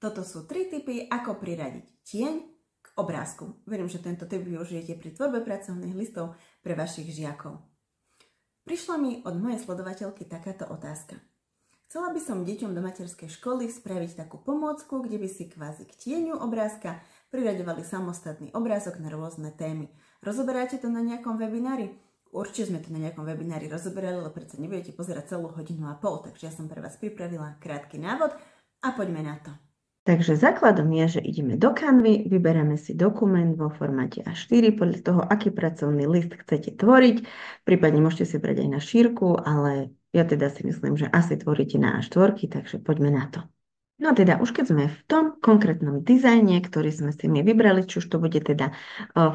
Toto sú 3 tipy, ako priradiť tieň k obrázku. Verím, že tento tip využijete pri tvorbe pracovných listov pre vašich žiakov. Prišla mi od mojej sledovateľky takáto otázka. Chcela by som deťom do materskej školy spraviť takú pomôcku, kde by si kvázi k tieňu obrázka priraďovali samostatný obrázok na rôzne témy. Rozoberáte to na nejakom webinári? Určite sme to na nejakom webinári rozoberali, ale predsa nebudete pozerať celú 1,5 hodiny, takže ja som pre vás pripravila krátky návod a poďme na to. Takže základom je, že ideme do Canvy, vyberáme si dokument vo formáte A4 podľa toho, aký pracovný list chcete tvoriť. Prípadne môžete si brať aj na šírku, ale ja teda si myslím, že asi tvoríte na A4, takže poďme na to. No teda už keď sme v tom konkrétnom dizajne, ktorý sme si my vybrali, či už to bude teda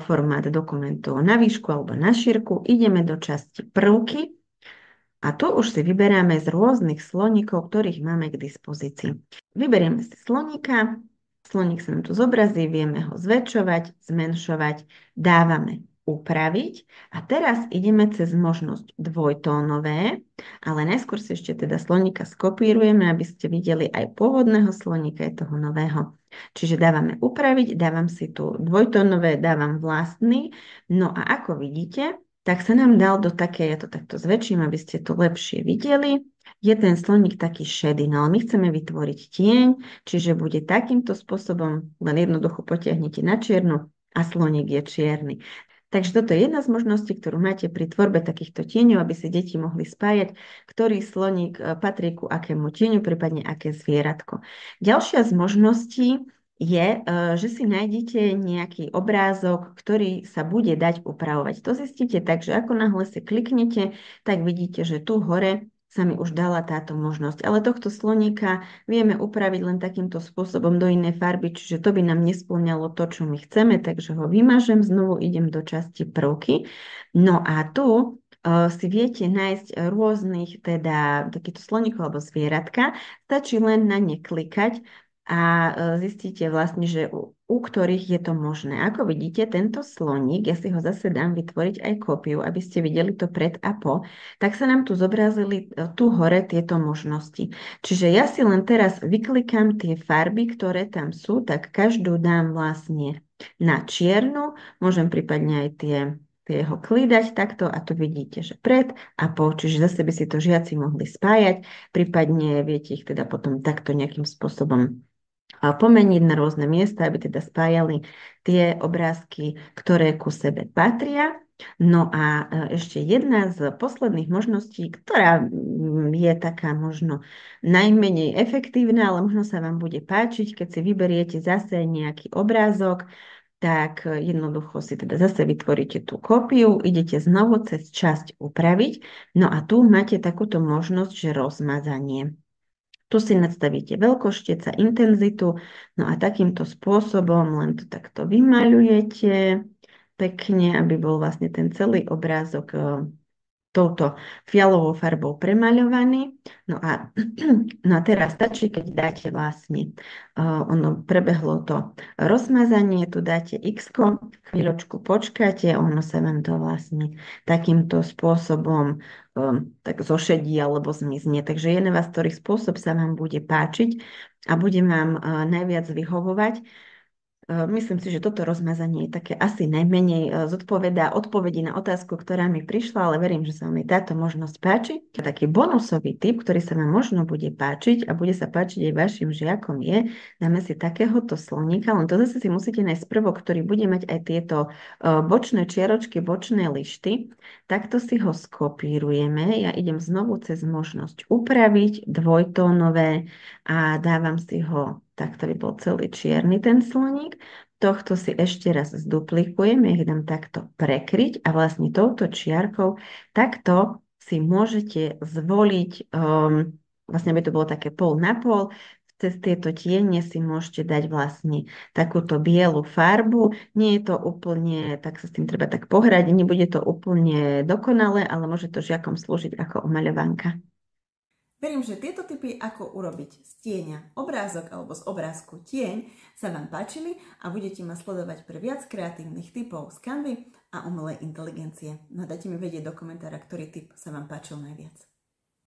formát dokumentu na výšku alebo na šírku, ideme do časti prvky a tu už si vyberáme z rôznych sloníkov, ktorých máme k dispozícii. Vyberieme si sloníka, sloník sa nám tu zobrazí, vieme ho zväčšovať, zmenšovať, dávame upraviť a teraz ideme cez možnosť dvojtónové, ale najskôr si ešte teda sloníka skopírujeme, aby ste videli aj pôvodného sloníka, aj toho nového. Čiže dávame upraviť, dávam si tu dvojtónové, dávam vlastný, no a ako vidíte, tak sa nám dal do také, ja to takto zväčším, aby ste to lepšie videli, je ten sloník taký šedý, no ale my chceme vytvoriť tieň, čiže bude takýmto spôsobom, len jednoducho potiahnete na čiernu a sloník je čierny. Takže toto je jedna z možností, ktorú máte pri tvorbe takýchto tieňov, aby si deti mohli spájať, ktorý sloník patrí ku akému tieňu, prípadne aké zvieratko. Ďalšia z možností je, že si nájdete nejaký obrázok, ktorý sa bude dať upravovať. To zistíte tak, že ako náhle si kliknete, tak vidíte, že tu hore sa mi už dala táto možnosť. Ale tohto sloníka vieme upraviť len takýmto spôsobom do inej farby, čiže to by nám nespĺňalo to, čo my chceme, takže ho vymažem, znovu idem do časti prvky. No a tu si viete nájsť rôznych teda takýchto sloníkov alebo zvieratka. Stačí len na ne klikať a zistíte vlastne, že u ktorých je to možné. Ako vidíte, tento sloník, ja si ho zase dám vytvoriť aj kópiu, aby ste videli to pred a po, tak sa nám tu zobrazili tu hore tieto možnosti. Čiže ja si len teraz vyklikám tie farby, ktoré tam sú, tak každú dám vlastne na čiernu, môžem prípadne aj tie ho klidať takto a tu vidíte, že pred a po, čiže zase by si to žiaci mohli spájať, prípadne viete ich teda potom takto nejakým spôsobom pomeniť na rôzne miesta, aby teda spájali tie obrázky, ktoré ku sebe patria. No a ešte jedna z posledných možností, ktorá je taká možno najmenej efektívna, ale možno sa vám bude páčiť, keď si vyberiete zase nejaký obrázok, tak jednoducho si teda zase vytvoríte tú kópiu, idete znovu cez časť upraviť, no a tu máte takúto možnosť, že rozmazanie. Tu si nastavíte veľkosť, intenzitu, no a takýmto spôsobom len to takto vymaľujete pekne, aby bol vlastne ten celý obrázok touto fialovou farbou premaľovaný. No a teraz stačí, keď dáte vlastne, ono prebehlo to rozmazanie, tu dáte X-ko, chvíľočku počkáte, ono sa vám to vlastne takýmto spôsobom tak zošedí alebo zmizne. Takže je na vás, ktorý spôsob sa vám bude páčiť a bude vám najviac vyhovovať. Myslím si, že toto rozmazanie je také asi najmenej zodpovedá odpovedi na otázku, ktorá mi prišla, ale verím, že sa vám táto možnosť páči. Taký bonusový tip, ktorý sa vám možno bude páčiť a bude sa páčiť aj vašim žiakom je, dáme si takéhoto sloníka, len to zase si musíte nájsť prvok, ktorý bude mať aj tieto bočné čiaročky, bočné lišty. Takto si ho skopírujeme. Ja idem znovu cez možnosť upraviť dvojtónové a dávam si ho takto by bol celý čierny ten sloník. Tohto si ešte raz zduplikujem, ja ich dám takto prekryť a vlastne touto čiarkou takto si môžete zvoliť, vlastne aby to bolo také pol na pol, cez tieto tiene si môžete dať vlastne takúto bielu farbu. Nie je to úplne, tak sa s tým treba tak pohrať, nebude to úplne dokonalé, ale môže to žiakom slúžiť ako omaľovanka. Verím, že tieto tipy, ako urobiť z tieňa obrázok alebo z obrázku tieň, sa vám páčili a budete ma sledovať pre viac kreatívnych tipov z Canvy a umelej inteligencie. No dajte mi vedieť do komentára, ktorý tip sa vám páčil najviac.